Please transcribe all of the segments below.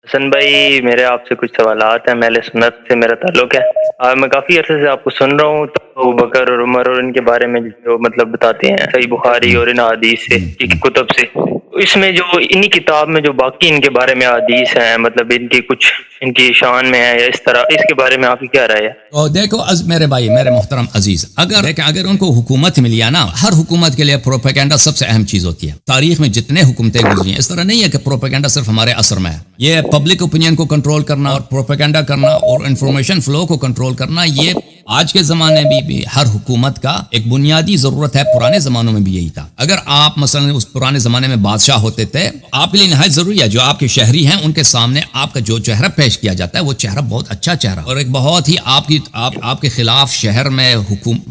حسن بھائی، میرے آپ سے کچھ سوالات ہیں. اہل سنت سے میرا تعلق ہے. میں کافی عرصے سے آپ کو سن رہا ہوں تو ابو بکر اور عمر اور ان کے بارے میں جو مطلب بتاتے ہیں صحیح بخاری اور ان حدیث سے کی کتب سے، اس میں جو انہی کتاب میں جو باقی ان کے بارے میں حدیث ہیں، مطلب ان کی کچھ ان کی شان میں ہے یا اس طرح، اس کے بارے میں آپ کی کیا رائے ہے؟ تو دیکھو میرے بھائی، میرے محترم عزیز، اگر ان کو حکومت ملی ہے نا، ہر حکومت کے لیے پروپیگنڈا سب سے اہم چیز ہوتی ہے. تاریخ میں جتنے حکومتیں گزری ہیں، اس طرح نہیں ہے کہ پروپیگنڈا صرف ہمارے عصر میں ہے. یہ پبلک اوپینین کو کنٹرول کرنا اور پروپیگنڈا کرنا اور انفارمیشن فلو کو کنٹرول کرنا، یہ آج کے زمانے میں بھی ہر حکومت کا ایک بنیادی ضرورت ہے. پرانے زمانوں میں بھی یہی تھا. اگر آپ مثلا اس پرانے زمانے میں بادشاہ ہوتے تھے، آپ کے لیے نہایت ضروری ہے جو آپ کے شہری ہیں ان کے سامنے آپ کا جو چہرہ پیش کیا جاتا ہے وہ چہرہ بہت اچھا چہرہ اور ایک بہت ہی آپ کے خلاف شہر میں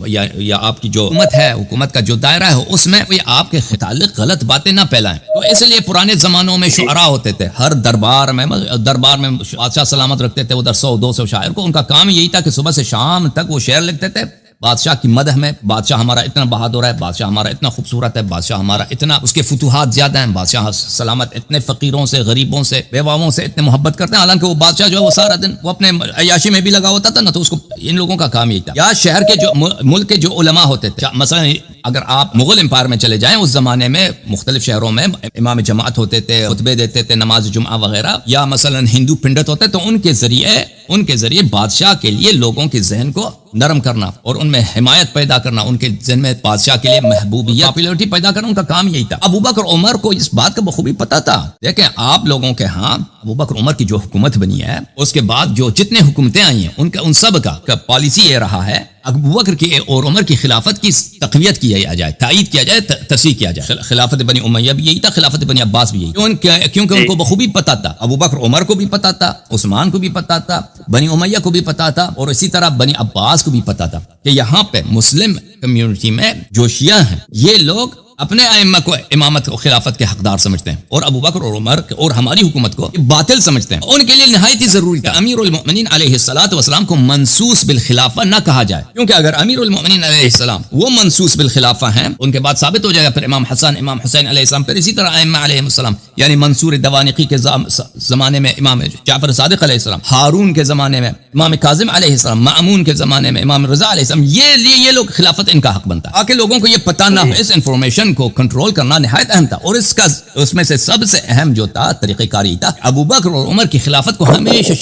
یا آپ کی جو حکومت ہے، حکومت کا جو دائرہ ہے، اس میں کوئی آپ کے متعلق غلط باتیں نہ پھیلائیں. تو اس لیے پرانے زمانوں میں شعراء ہوتے تھے. ہر دربار میں بادشاہ سلامت رکھتے تھے ادھر 100-200 شاعر کو. ان کا کام یہی تھا کہ صبح سے شام تک وہ شعر لکھتے تھے بادشاہ کی مدح میں. بادشاہ ہمارا اتنا بہادر ہے، بادشاہ ہمارا اتنا خوبصورت ہے، بادشاہ ہمارا اتنا اس کے فتوحات زیادہ ہیں، بادشاہ سلامت اتنے فقیروں سے، غریبوں سے، بیواؤں سے اتنے محبت کرتے ہیں. حالانکہ وہ بادشاہ جو ہے وہ سارا دن وہ اپنے عیاشی میں بھی لگا ہوتا تھا نا. تو اس کو ان لوگوں کا کام یہی تھا. یا شہر کے جو ملک کے جو علماء ہوتے تھے، مثلا اگر آپ مغل امپائر میں چلے جائیں، اس زمانے میں مختلف شہروں میں امام جماعت ہوتے تھے، خطبے دیتے تھے، نماز جمعہ وغیرہ، یا مثلا ہندو پنڈت ہوتے. تو ان کے ذریعے بادشاہ کے لیے لوگوں کے ذہن کو نرم کرنا اور ان میں حمایت پیدا کرنا، ان کے ذہن میں بادشاہ کے لیے محبوبیت، پاپولرٹی پیدا کرنا، ان کا کام یہی تھا. ابو بکر عمر کو اس بات کا بخوبی پتا تھا. دیکھیں آپ لوگوں کے ہاں ابو بکر عمر کی جو حکومت بنی ہے، اس کے بعد جو جتنے حکومتیں آئی ہیں ان سب کا پالیسی یہ رہا ہے ابو بکر کی اور عمر کی خلافت کی تقویت کیا جائے، تائید کیا جائے، تصحیح کیا جائے. خلافت بنی امیہ بھی یہی تھا، خلافت بنی عباس بھی یہی. کیونکہ ان کو بخوبی پتا تھا. ابو بکر عمر کو بھی پتا تھا، عثمان کو بھی پتا تھا، بنی امیہ کو بھی پتا تھا، اور اسی طرح بنی عباس کو بھی پتا تھا کہ یہاں پہ مسلم کمیونٹی میں جو شیعہ ہیں یہ لوگ اپنے ائمہ کو امامت و خلافت کے حقدار سمجھتے ہیں، اور ابو بکر اور عمر اور ہماری حکومت کو باطل سمجھتے ہیں. ان کے لیے نہایت ہی ضروری تھا امیر المؤمنین علیہ الصلوۃ والسلام کو منصوص بالخلافہ نہ کہا جائے. کیونکہ اگر امیر المؤمنین علیہ السلام وہ منصوص بالخلافہ ہیں، ان کے بعد ثابت ہو جائے گا پھر امام حسن، امام حسین علیہ السلام، پھر اسی طرح ائمہ علیہ السلام، یعنی منصور دوانقی کے زمانے میں امام جعفر صادق علیہ السلام، ہارون کے زمانے میں امام کاظم علیہ السلام، مأمون کے زمانے میں امام رضا علیہ السلام، یہ لوگ خلافت ان کا حق بنتا ہے. تاکہ لوگوں کو یہ پتہ نہ ہو، اس انفارمیشن کو کنٹرول کرنا نہایت اہم تھا. اور اس میں سے سب سے اہم جو تھا طریقہ کاری تھا ابو بکر اور عمر کی خلافت کو ہمیشہ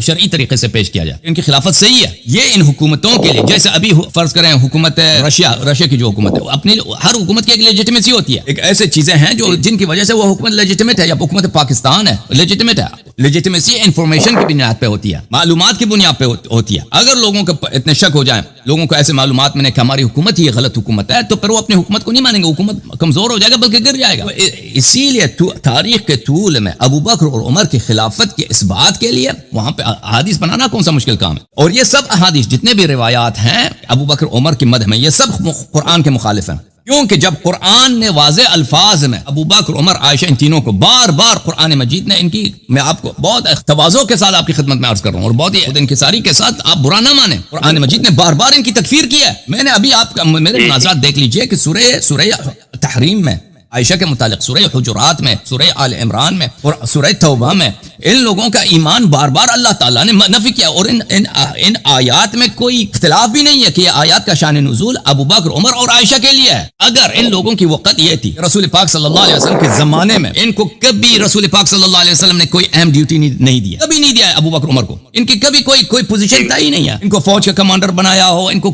شرعی طریقے سے پیش کیا جائے. ان کی خلافت صحیح ہے. یہ ان حکومتوں کے لیے، جیسے ابھی فرض کریں حکومت رشیا کی جو حکومت ہے، اپنی ہر حکومت کی ایک لیجیٹمیسی ہوتی ہے. ایک ایسے چیزیں ہیں جن کی وجہ سے وہ حکومت لیجیٹمیٹ ہے. یا حکومت پاکستان ہے لیجیٹمیٹ ہے. لیجیٹمیسی انفارمیشن کی بنیاد پہ ہوتی ہے، معلومات کی بنیاد پہ ہوتی ہے. اگر لوگوں کو اتنے شک ہو جائیں، لوگوں کو ایسے معلومات ملیں کہ ہماری حکومت ہی غلط حکومت ہے، تو پھر وہ اپنی حکومت کو نہیں مانیں گے. حکومت کمزور ہو جائے گا بلکہ گر جائے گا. اسی لیے تاریخ کے طول میں ابو بکر اور عمر کی خلافت کے اس بات کے لیے وہاں پہ احادیث بنانا کون سا مشکل کام ہے. اور یہ سب احادیث جتنے بھی روایات ہیں ابو بکر عمر کی مدح میں، یہ سب قرآن کے مخالف ہیں. کیونکہ جب قرآن نے واضح الفاظ میں ابو بکر عمر عائشہ ان تینوں کو بار بار قرآن مجید نے میں آپ کو بہت تواضع کے ساتھ آپ کی خدمت میں عرض کر رہا ہوں اور بہت ہی انکساری کے ساتھ آپ برا نہ مانیں، قرآن مجید نے بار بار ان کی تکفیر کی ہے. میں نے ابھی آپ کا میرے مناظرات دیکھ لیجئے کہ سورہ تحریم میں عائشہ کے متعلق، سورہ حجرات میں، سورہ آل عمران میں اور سورہ توبہ میں ان لوگوں کا ایمان بار بار اللہ تعالیٰ نے نفی کیا. اور ان آیات میں کوئی اختلاف بھی نہیں ہے کہ یہ آیات کا شان نزول ابو بکر عمر اور عائشہ کے لیے ہے. اگر ان لوگوں کی وقت یہ تھی رسول پاک صلی اللہ علیہ وسلم کے زمانے میں ان کو کبھی رسول پاک صلی اللہ علیہ وسلم نے کوئی اہم ڈیوٹی نہیں دیا، کبھی نہیں دیا ابو بکر عمر کو. ان کی کبھی کوئی پوزیشن تھا ہی نہیں ہے. ان کو فوج کا کمانڈر بنایا ہو، ان کو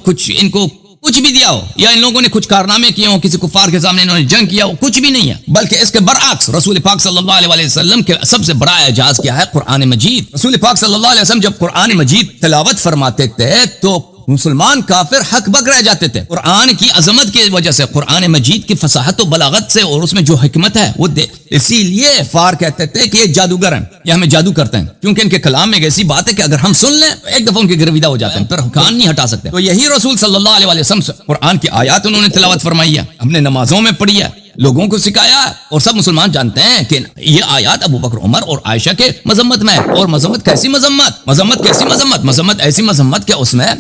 کچھ بھی دیا ہو، یا ان لوگوں نے کچھ کارنامے کیے ہوں، کسی کفار کے سامنے انہوں نے جنگ کیا ہو، کچھ بھی نہیں ہے. بلکہ اس کے برعکس رسول پاک صلی اللہ علیہ وسلم کے سب سے بڑا اعجاز کیا ہے قرآن مجید. رسول پاک صلی اللہ علیہ وسلم جب قرآن مجید تلاوت فرماتے تھے تو مسلمان کافر حق بک رہ جاتے تھے. قرآن کی عظمت کی وجہ سے، قرآن مجید کی فصاحت و بلاغت سے، اور اس میں جو حکمت ہے وہ اسی لیے فار کہتے تھے کہ یہ جادوگر ہیں، یہ ہمیں جادو کرتے ہیں. کیونکہ ان کے کلام میں ایک ایسی بات ہے کہ اگر ہم سن لیں تو ایک دفعہ ان کے گرویدہ ہو جاتے ہیں، پھر کان نہیں ہٹا سکتے. تو یہی رسول صلی اللہ علیہ وسلم قرآن کی آیات انہوں نے تلاوت فرمائی ہے، اپنے نمازوں میں پڑھی ہے، لوگوں کو سکھایا. اور سب مسلمان جانتے ہیں کہ یہ آیات ابو بکر عمر اور عائشہ کے مذمت میں ہے. اور مذمت کیسی مذمت ایسی مذمت کہ اس میں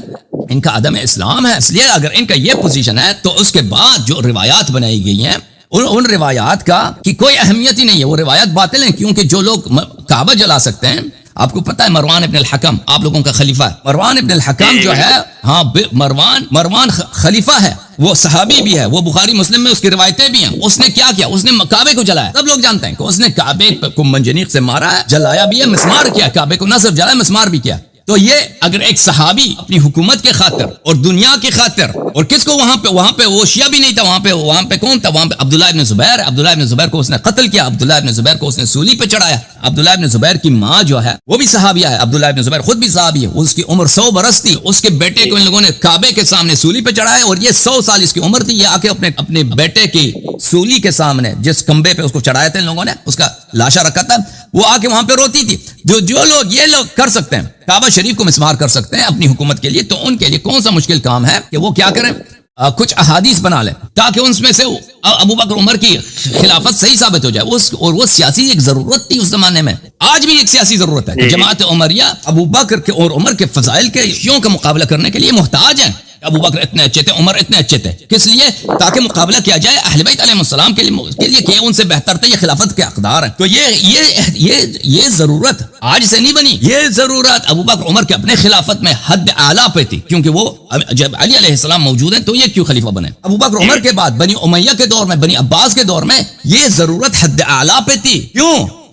ان کا عدم اسلام ہے. اس لیے اگر ان کا یہ پوزیشن ہے تو اس کے بعد جو روایات بنائی گئی ہیں ان روایات کا کی کوئی اہمیت ہی نہیں ہے. وہ روایات باطل ہیں، کیونکہ جو لوگ کعبہ جلا سکتے ہیں. آپ کو پتا ہے مروان ابن الحکم آپ لوگوں کا خلیفہ ہے. مروان ابن الحکم جو ہے ہاں مروان خلیفہ ہے, وہ صحابی بھی ہے, وہ بخاری مسلم میں اس کی روایتیں بھی ہیں. اس نے کیا کیا, اس نے کعبے کو جلایا. سب لوگ جانتے ہیں کہ اس نے کعبے کو منجنیق سے مارا ہے, جلایا بھی ہے, مسمار کیا کعبے کو, نہ صرف جلایا مسمار بھی کیا. تو یہ اگر ایک صحابی اپنی حکومت کے خاطر اور دنیا کی خاطر, اور کس کو وہاں پہ وہ شیعہ بھی نہیں تھا, وہاں پہ کون تھا, وہاں پہ عبداللہ ابن زبیر. عبداللہ ابن زبیر کو اس نے قتل کیا, عبداللہ ابن زبیر کو اس نے سولی پہ چڑھایا. عبداللہ ابن زبیر کی ماں جو ہے وہ بھی صحابیہ ہے, عبداللہ ابن زبیر خود بھی صحابی ہے. اس کی عمر 100 برس تھی. اس کے بیٹے کو ان لوگوں نے کعبے کے سامنے سولی پہ چڑھایا, اور یہ 100 سال اس کی عمر تھی. یہ آ کے اپنے بیٹے کی سولی کے سامنے جس کمبے پہ اس کو چڑھایا تھا ان لوگوں نے, اس کا لاشا رکھا تھا, وہ آ کے وہاں پہ روتی تھی. جو لوگ یہ لوگ کر سکتے ہیں, کعبہ شریف کو مسمار کر سکتے ہیں اپنی حکومت کے لیے, تو ان کے لیے کون سا مشکل کام ہے کہ وہ کیا کریں, کچھ احادیث بنا لیں تاکہ ان میں سے ابو بکر عمر کی خلافت صحیح ثابت ہو جائے. اور وہ سیاسی ایک ضرورت تھی اس زمانے میں, آج بھی ایک سیاسی ضرورت ہے. جماعت عمریہ ابو بکر اور عمر کے فضائل کے شیعوں کا مقابلہ کرنے کے لیے محتاج ہیں. ابو بکر اتنے اچھے تھے, عمر اتنے اچھے تھے, کس لیے, تاکہ مقابلہ کیا جائے اہل بیت علیہ السلام کے لیے کہ ان سے بہتر تھے, یہ خلافت کے حقدار ہیں. تو یہ ضرورت آج سے نہیں بنی, یہ ضرورت ابو بکر عمر کے اپنے خلافت میں حد اعلیٰ پہ تھی, کیونکہ وہ جب علی علیہ السلام موجود ہیں تو یہ کیوں خلیفہ بنے. ابو بکر عمر کے بعد بنی امیہ کے دور میں, بنی عباس کے دور میں یہ ضرورت حد اعلیٰ پہ تھی.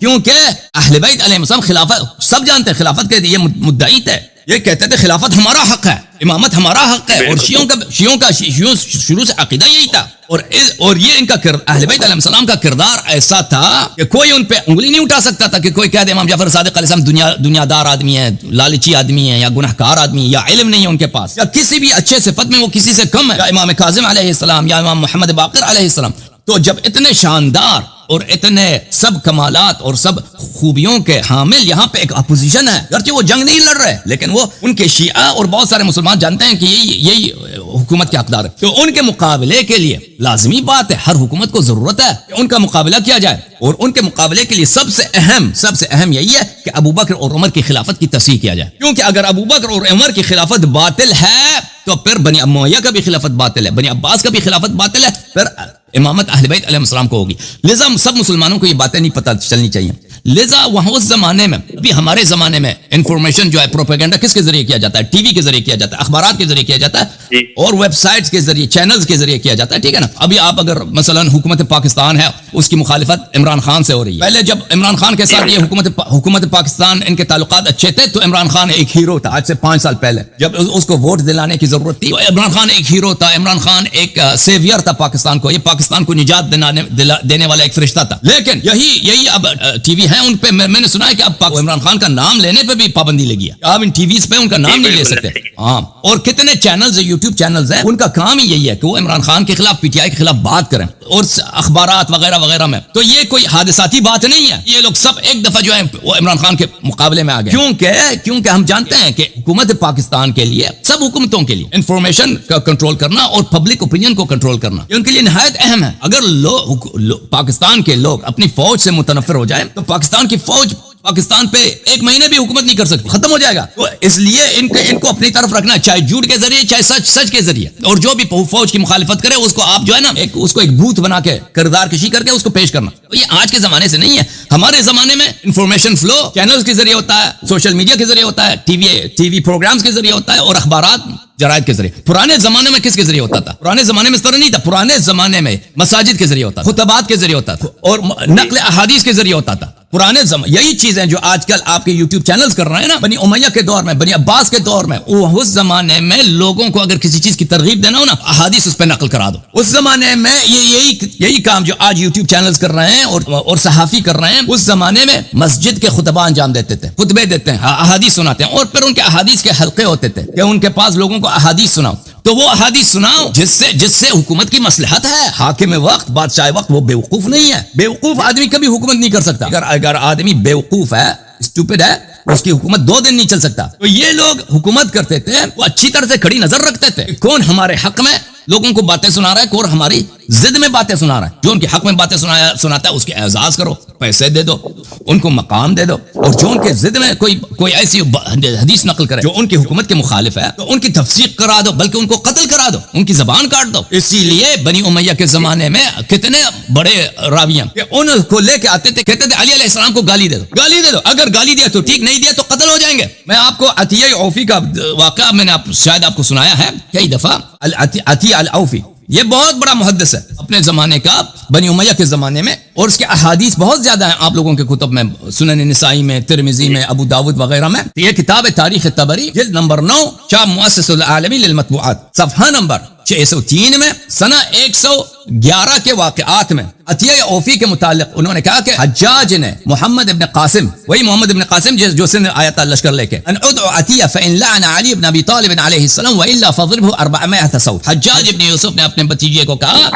کیونکہ اہل بیت علیہ السلام خلافت, سب جانتے ہیں خلافت کے یہ مدعی تھے, یہ کہتے تھے خلافت ہمارا حق ہے, امامت ہمارا حق ہے. اور شیعوں کا شروع سے عقیدہ یہی تھا. اور یہ ان کا اہل بیت علیہ السلام کا کردار ایسا تھا کہ کوئی ان پہ انگلی نہیں اٹھا سکتا تھا کہ کوئی کہہ دے امام جعفر صادق علیہ السلام دنیا دار آدمی ہے, لالچی آدمی ہے, یا گنہگار آدمی, یا علم نہیں ہے ان کے پاس, یا کسی بھی اچھے صفت میں وہ کسی سے کم ہے, یا امام کاظم علیہ السلام, یا امام محمد باقر علیہ السلام. تو جب اتنے شاندار اور اتنے سب کمالات اور سب خوبیوں کے حامل یہاں پہ ایک اپوزیشن ہے, اگرچہ وہ جنگ نہیں لڑ رہے, لیکن وہ ان کے شیعہ اور بہت سارے مسلمان جانتے ہیں کہ یہی حکومت کے حقدار ہے. تو ان کے مقابلے کے لیے لازمی بات ہے, ہر حکومت کو ضرورت ہے کہ ان کا مقابلہ کیا جائے, اور ان کے مقابلے کے لیے سب سے اہم یہی ہے کہ ابو بکر اور عمر کی خلافت کی تصحیح کیا جائے. کیونکہ اگر ابو بکر اور عمر کی خلافت باطل ہے تو پھر بنی امیہ کا بھی خلافت باطل ہے, بنی عباس کا بھی خلافت باطل ہے, پھر امامت اہل بیت علیہ السلام کو ہوگی. لہذا سب مسلمانوں کو یہ باتیں نہیں پتہ چلنی چاہیے. لہذا وہاں اس زمانے میں, ابھی ہمارے زمانے میں انفارمیشن جو ہے پروپیگنڈا کس کے ذریعے کیا جاتا ہے, ٹی وی کے ذریعے کیا جاتا ہے, اخبارات کے ذریعے کیا جاتا ہے, اور ویب سائٹس کے ذریعے, چینلز کے ذریعے کیا جاتا ہے. ٹھیک ہے نا. ابھی آپ اگر مثلا حکومت پاکستان ہے, اس کی مخالفت عمران خان سے ہو رہی ہے. پہلے جب عمران خان کے ساتھ یہ حکومت پاکستان ان کے تعلقات اچھے تھے تو عمران خان ایک ہیرو تھا. آج سے 5 سال پہلے جب اس کو ووٹ دلانے کی ضرورت تھی, عمران خان ایک ہیرو تھا, عمران خان ایک سیویئر تھا پاکستان کو, یہ پاکستان کو نجات دینے والا ایک فرشتہ تھا. لیکن یہی اب ٹی وی ہیں, ان پہ میں نے سنا ہے کہ اب عمران خان کا نام لینے پہ بھی پابندی لگی ہے, آپ ان ٹی ویز پہ ان کا نام نہیں لے سکتے. ہاں, اور کتنے چینلز یوٹیوب چینلز ہیں, ان کا کام ہی یہی ہے کہ وہ عمران خان کے خلاف, پی ٹی آئی کے خلاف بات کریں, اور اخبارات وغیرہ وغیرہ میں. تو یہ کوئی حادثاتی بات نہیں ہے, یہ لوگ سب ایک دفعہ جو ہے وہ عمران خان کے مقابلے میں آ گئے. کیونکہ ہم جانتے ہیں کہ حکومت پاکستان کے لیے, سب حکومتوں کے لیے انفارمیشن کا کنٹرول کرنا اور پبلک اوپینین کو کنٹرول کرنا یہ ان کے لیے نہایت اہم ہے. اگر پاکستان کے لوگ اپنی فوج سے متنفر ہو جائیں تو پاکستان کی فوج پاکستان پہ 1 مہینے بھی حکومت نہیں کر سکتی, ختم ہو جائے گا. تو اس لیے ان کو اپنی طرف رکھنا, چاہے جھوٹ کے ذریعے چاہے سچ کے ذریعے, اور جو بھی فوج کی مخالفت کرے اس کو آپ جو ہے نا اس کو ایک بھوت بنا کے کردار کشی کر کے اس کو پیش کرنا. تو یہ آج کے زمانے سے نہیں ہے. ہمارے زمانے میں انفارمیشن فلو چینلز کے ذریعے ہوتا ہے, سوشل میڈیا کے ذریعے ہوتا ہے, ٹی وی پروگرامز کے ذریعے ہوتا ہے, اور اخبارات جرائد کے ذریعے. پرانے زمانے میں کس کے ذریعے ہوتا تھا؟ پرانے زمانے میں اس طرح نہیں تھا. پرانے زمانے میں مساجد کے ذریعے ہوتا تھا, خطبات کے ذریعے ہوتا تھا, اور نقل احادیث کے ذریعے ہوتا تھا. پرانے یہی چیزیں جو آج کل آپ کے یوٹیوب چینلز کر رہے ہیں نا, بنی امیہ کے دور میں, بنی عباس کے دور میں, اس زمانے میں لوگوں کو اگر کسی چیز کی ترغیب دینا ہو نا, احادیث اس پہ نقل کرا دو. اس زمانے میں یہی کام جو آج یوٹیوب چینلز کر رہے ہیں اور صحافی کر رہے ہیں, اس زمانے میں مسجد کے خطبہ انجام دیتے تھے, خطبے دیتے ہیں, احادیث سناتے ہیں, اور پھر ان کے احادیث کے حلقے ہوتے تھے کہ ان کے پاس لوگوں کو احادیث سناؤ. تو وہ احادیث سناؤ جس سے حکومت کی مصلحت ہے. حاکم وقت, بادشاہ وقت وہ بیوقوف نہیں ہے. بیوقوف آدمی کبھی حکومت نہیں کر سکتا. اگر آدمی بیوقوف ہے, اسٹوپڈ ہے, اس کی حکومت 2 دن نہیں چل سکتا. تو یہ لوگ حکومت کرتے تھے, وہ اچھی طرح سے کھڑی نظر رکھتے تھے کون ہمارے حق میں لوگوں کو باتیں سنا رہا ہے, کون ہماری ضد میں باتیں سنا رہا ہے، جو ان کے حق میں باتیں سناتا ہے اس کے اعزاز کرو، پیسے دے دو، ان کو مقام دے دو، اور جو ان کے ضد میں کوئی ایسی حدیث نقل کرے جو ان کی حکومت کے مخالف ہے تو ان کی تفسیق کرا دو، بلکہ ان کو قتل کرا دو، ان کی زبان کاٹ دو۔ اسی لیے بنی امیہ کے زمانے میں کتنے بڑے راویاں کہ ان کو لے کے آتے تھے، کہتے تھے علی علیہ السلام کو گالی دے دو، گالی دے دو، اگر گالی دیا تو ٹھیک، نہیں دیا تو قتل ہو جائیں گے۔ میں آپ کو عطیہ اوفی کا واقعہ میں نے شاید آپ کو سنایا ہے کئی دفعہ۔ عطیہ الاوفی یہ بہت بڑا محدث ہے اپنے زمانے کا، بنی امیہ کے زمانے میں، اور اس کے احادیث بہت زیادہ ہیں آپ لوگوں کے کتب میں، سنن نسائی میں، ترمذی میں، ابو داود وغیرہ میں۔ یہ کتاب ہے تاریخ طبری، جلد نمبر 9، چاپ مؤسس العالمی للمطبوعات، صفحہ نمبر 603 میں، سنہ 111 کے واقعات میں عطیہ اوفی کے متعلق انہوں نے کہا کہ حجاج نے محمد ابن قاسم، وہی محمد ابن قاسم جو سن آیا تھا لشکر لے کے، ان ادعو عطیہ فإن لعن علی بن ابی طالب علیہ السلام وإلا فضربه 400 صوت۔ حجاج ابن یوسف نے اپنے بھتیجے کو کہا،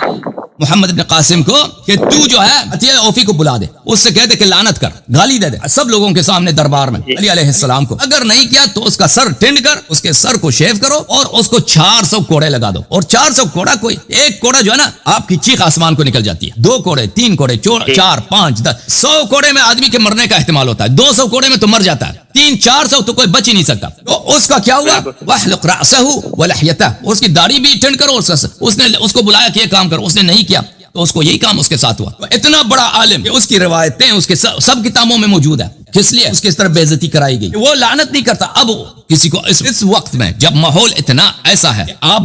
محمد ابن قاسم کو، کہ تو جو ہے عطیہ اوفی کو بلا دے، اس سے کہہ دے کہ لعنت کر، گالی دے دے سب لوگوں کے سامنے دربار میں علی علیہ السلام کو، اگر نہیں کیا تو اس کا سر ٹنڈ کر، اس کے سر کو شیو کرو اور اس کو 400 کوڑے لگا دو۔ اور 400 کوڑا، کوئی ایک کوڑا جو ہے نا آپ کی چیخ آسمان کو نکل جاتی ہے، 2 کوڑے، 3 کوڑے، 4، 5، 10، 100 کوڑے میں آدمی کے مرنے کا احتمال ہوتا ہے، 200 کوڑے میں تو مر جاتا ہے، 300-400 تو کوئی بچ ہی نہیں سکتا۔ تو اس کا کیا ہوا؟ وَاحْلُقْ رَأْسَهُ وَلَحْيَتَهُ، اس کی داڑھی بھی ٹنڈ کرو، اس نے اس کو بلایا کہ یہ کام کرو، اس نے نہیں کیا تو اس کو یہی کام اس کے ساتھ ہوا۔ تو اتنا بڑا عالم کہ اس کی روایتیں اس کے سب کتابوں میں موجود ہے، کس لیے اس کی اس طرح بے عزتی کرائی گئی، وہ لعنت نہیں کرتا۔ اب کسی کو اس وقت میں جب ماحول اتنا ایسا ہے کہ آپ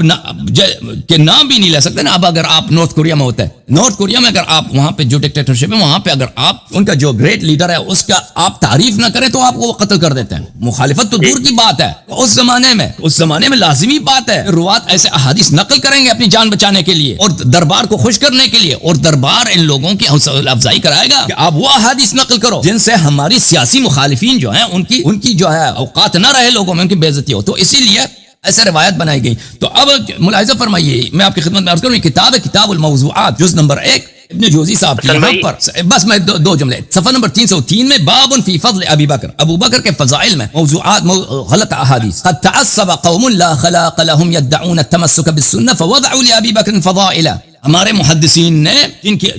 کہ نام بھی نہیں لے سکتے نا، اب اگر آپ نارتھ کوریا میں ہوتے ہیں، نارتھ کوریا میں اگر آپ وہاں پہ جو ڈکٹیٹرشپ ہے وہاں پہ اگر آپ ان کا جو گریٹ لیڈر ہے اس کا آپ تعریف نہ کریں تو آپ کو وہ قتل کر دیتے ہیں، مخالفت تو دور کی بات ہے۔ اس زمانے میں لازمی بات ہے روات ایسے احادیث نقل کریں گے اپنی جان بچانے کے لیے اور دربار کو خوش کرنے کے لیے، اور دربار ان لوگوں کی حوصلہ افزائی کرائے گا کہ آپ وہ احادیث نقل کرو جن سے ہماری سیاسی مخالفین جو ہیں ان کی جو ہے اوقات نہ رہے لوگوں میں، ان کی بے عزتی ہو، تو اسی لیے ایسے روایت بنائی گئی۔ تو اب ملاحظہ فرمائیے، میں آپ کی خدمت میں عرض کروں، یہ کتاب ہے کتاب الموضوعات، جز نمبر 1، ابن جوزی صاحب کی، یہاں پر بس میں دو جملے، صفحہ نمبر 303 میں، باب فی فضل ابی بکر، ابو بکر کے فضائل میں موضوعات، غلط احادیث، قد تعصب قوم لا خلاق لهم يدعون التمسك بالسنة فوضعوا لابی بکر فضائلا۔ ہمارے محدثین نے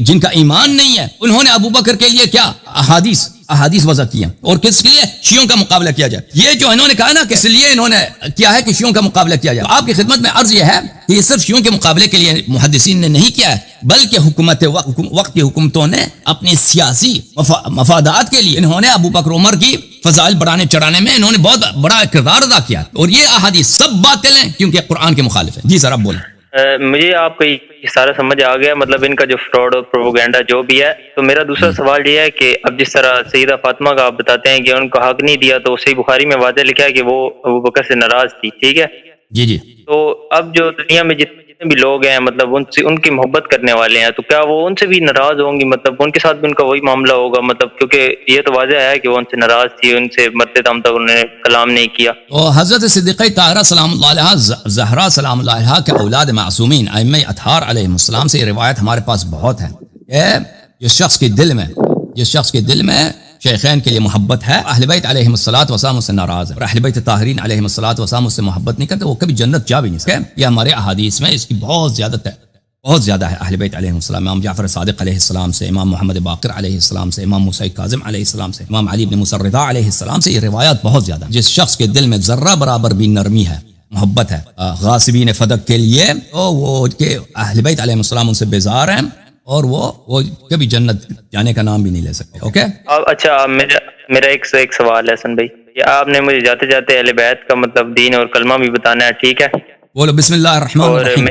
جن کا ایمان نہیں ہے انہوں نے ابو بکر کے لیے کیا احادیث وضع کیا، اور کس کے لیے؟ شیعوں کا مقابلہ کیا جائے۔ یہ جو انہوں نے کہا نا کہ اس لیے انہوں نے کیا ہے کہ شیعوں کا مقابلہ کیا جائے، آپ کی خدمت میں عرض یہ ہے کہ یہ صرف شیعوں کے مقابلے کے لیے محدثین نے نہیں کیا ہے، بلکہ حکومت وقت کی حکومتوں نے اپنی سیاسی مفادات کے لیے انہوں نے ابو بکر عمر کی فضائل بڑھانے چڑھانے میں انہوں نے بہت بڑا کردار ادا کیا، اور یہ احادیث سب باطل ہیں کیونکہ قرآن کے مخالف ہیں۔ جی سر، آپ بولیں۔ مجھے آپ کو سارا سمجھ آ گیا، مطلب ان کا جو فراڈ اور پروپیگنڈا جو بھی ہے۔ تو میرا دوسرا سوال یہ ہے کہ اب جس طرح سیدہ فاطمہ کا آپ بتاتے ہیں کہ ان کو حق نہیں دیا، تو صحیح بخاری میں واضح لکھا ہے کہ وہ ابو بکر سے ناراض تھی، ٹھیک ہے؟ جی۔ تو اب جو دنیا میں جتنے بھی لوگ ہیں، مطلب ان کی محبت کرنے والے ہیں، تو کیا وہ ان سے بھی ناراض ہوں گی؟ مطلب ان کے ساتھ بھی ان کا وہی معاملہ ہوگا؟ مطلب کیونکہ یہ تو واضح ہے کہ وہ ان سے ناراض تھی، ان سے مرتے دم تک انہوں نے کلام نہیں کیا۔ اور حضرت صدیقہ طاہرہ سلام اللہ علیہا، زہرا سلام اللہ علیہا کے اولاد معصومین ائمہ اطہار علیہ السلام سے یہ روایت ہمارے پاس بہت ہے کہ جس شخص کے دل میں شیخین کے لیے محبت ہے، اہل بیت علیہ الصلوۃ والسلام اس سے ناراض ہے، اور اہل بیت طاہرین علیہ الصلوۃ والسلام اس سے محبت نہیں کرتے، وہ کبھی جنت جا بھی نہیں سکتے۔ یہ ہمارے احادیث میں اس کی بہت زیادہ ہے۔ اہل بیت علیہ السلام، امام جعفر صادق علیہ السلام سے، امام محمد باقر علیہ السلام سے، امام موسیٰ کاظم علیہ السلام سے، امام علی بن موسیٰ رضا علیہ السلام سے، یہ روایات بہت زیادہ ہیں۔ جس شخص کے دل میں ذرہ برابر بھی نرمی ہے، محبت ہے غاصبین فدق کے لیے، تو وہ کہ اہل بیت علیہ السلام ان سے بیزار ہیں، اور وہ کبھی جنت جانے کا نام بھی نہیں لے سکتے۔ اوکے، اچھا، میرا ایک سوال ہے حسن بھائی، یہ آپ نے مجھے جاتے جاتے اہل بیت کا مطلب دین اور کلمہ بھی بتانا ہے، ٹھیک ہے؟ بولو بسم اللہ الرحمن الرحیم۔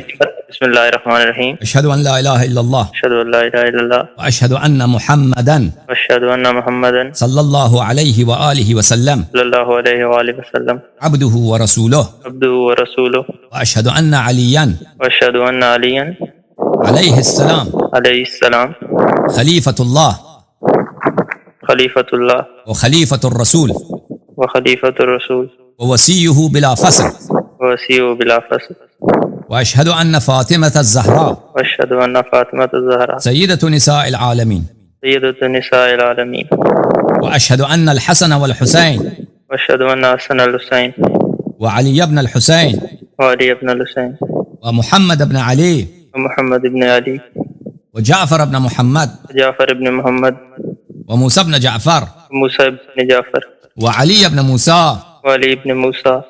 بسم اللہ الرحمن الرحیم۔ اشہد ان لا الہ الا اللہ، اشہد ان لا الہ الا اللہ، واشہد ان محمدا اشہد ان محمدا صلی اللہ علیہ وآلہ وسلم صلی اللہ علیہ وآلہ وسلم عبدہ ورسولہ، عبدہ ورسولہ، واشہد ان علیاً واشہد ان علیٰ علیہ السلام علیہ السلام خلیفۃ اللہ خلیفۃ اللہ وخلیفۃ الرسول وخلیفۃ الرسول ووصیہ بلا فصل، وصیہ بلا فصل، واشہد ان فاطمۃ الزہراء واشہد ان فاطمۃ الزہراء سیدۃ نساء العالمین، سیدۃ نساء العالمین، واشہد ان الحسن والحسین واشہد ان حسن الحسین وعلی بن الحسین وعلی بن الحسین ومحمد بن علی ومحمد بن علی وجعفر ابن محمد جعفر ابن محمد وموسى ابن جعفر موسى ابن جعفر وعلي ابن موسى وعلي ابن موسى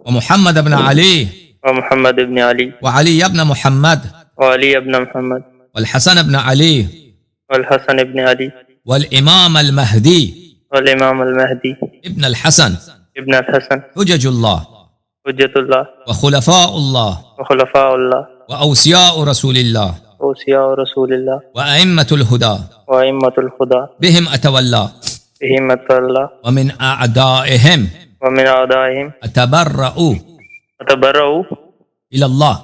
ومحمد ابن علي ومحمد ابن علي وعلي ابن محمد وعلي ابن محمد والحسن ابن علي والحسن ابن علي والإمام المهدي والإمام المهدي ابن الحسن ابن الحسن حجج الله حجة الله وخلفاء الله وخلفاء الله وأوصياء رسول الله أوصياء رسول الله وأئمة الهدى وأئمة الخدا بهم أتولى بهم الله ومن أعدائهم ومن أعدائهم أتبرأ تبرؤوا إلى الله.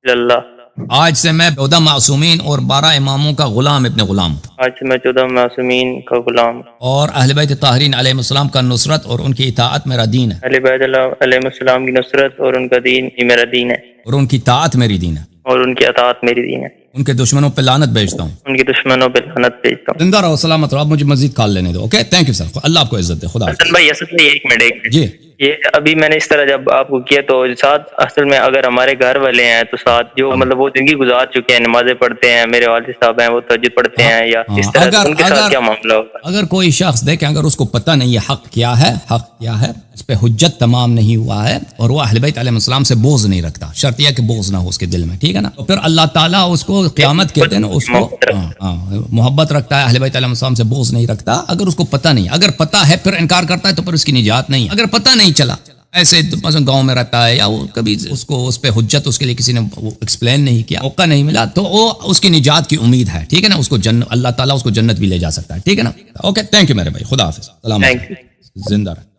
إلى الله. آج سے میں 14 معصومین اور 12 اماموں کا غلام ابن غلام آج سے میں 14 معصومین کا غلام اور اہل بیت طاہرین علیہ السلام کا نصرت اور ان کی اطاعت میرا دین ہے اہل بیت علیہ السلام کی نصرت اور ان کا دین یہ میرا دین ہے اور ان کی اطاعت میری دین ہے اور ان کی اطاعت میری دین ہے. ان کے دشمنوں پہ لعنت بھیجتا ہوں ان کے دشمنوں پہ لعنت بھیجتا ہوں. زندہ رہو سلامت رہو. آپ مجھے مزید کال لینے دو. Okay thank you sir. اللہ آپ کو عزت دے. خدا حافظ. حسن بھائی اصل میں ایک منٹ جی یہ ابھی میں نے اس طرح جب آپ کو کیا تو ساتھ اصل میں اگر ہمارے گھر والے ہیں تو ساتھ جو مطلب وہ زندگی گزار چکے ہیں نمازیں پڑھتے ہیں میرے والد صاحب ہیں وہ تہجد پڑھتے ہیں یا اس طرح ان کے ساتھ کیا معاملہ ہوگا؟ اگر کوئی شخص دیکھیں اگر اس کو پتہ نہیں ہے حق کیا ہے اس پہ حجت تمام نہیں ہوا ہے اور وہ اہل بیت علیہ السلام سے بغض نہیں رکھتا شرط یہ کہ بغض نہ ہو اس کے دل میں ٹھیک ہے نا تو پھر اللہ تعالیٰ اس کو قیامت کے دن اس کو محبت رکھتا ہے اہل بیت علیہ السلام سے بغض نہیں رکھتا. اگر اس کو پتہ نہیں اگر پتہ ہے پھر انکار کرتا ہے تو پھر اس کی نجات نہیں. اگر پتہ نہیں چلا ایسے مثلا گاؤں میں رہتا ہے یا وہ کبھی اس کو اس پہ حجت اس کے لیے کسی نے ایکسپلین نہیں کیا موقع نہیں ملا تو وہ اس کی نجات کی امید ہے ٹھیک ہے نا. اس کو اللہ تعالیٰ اس کو جنت بھی لے جا سکتا ہے ٹھیک ہے نا. اوکے تھینک یو میرے بھائی. خدا حافظ. سلام علیکم. زندہ رہے.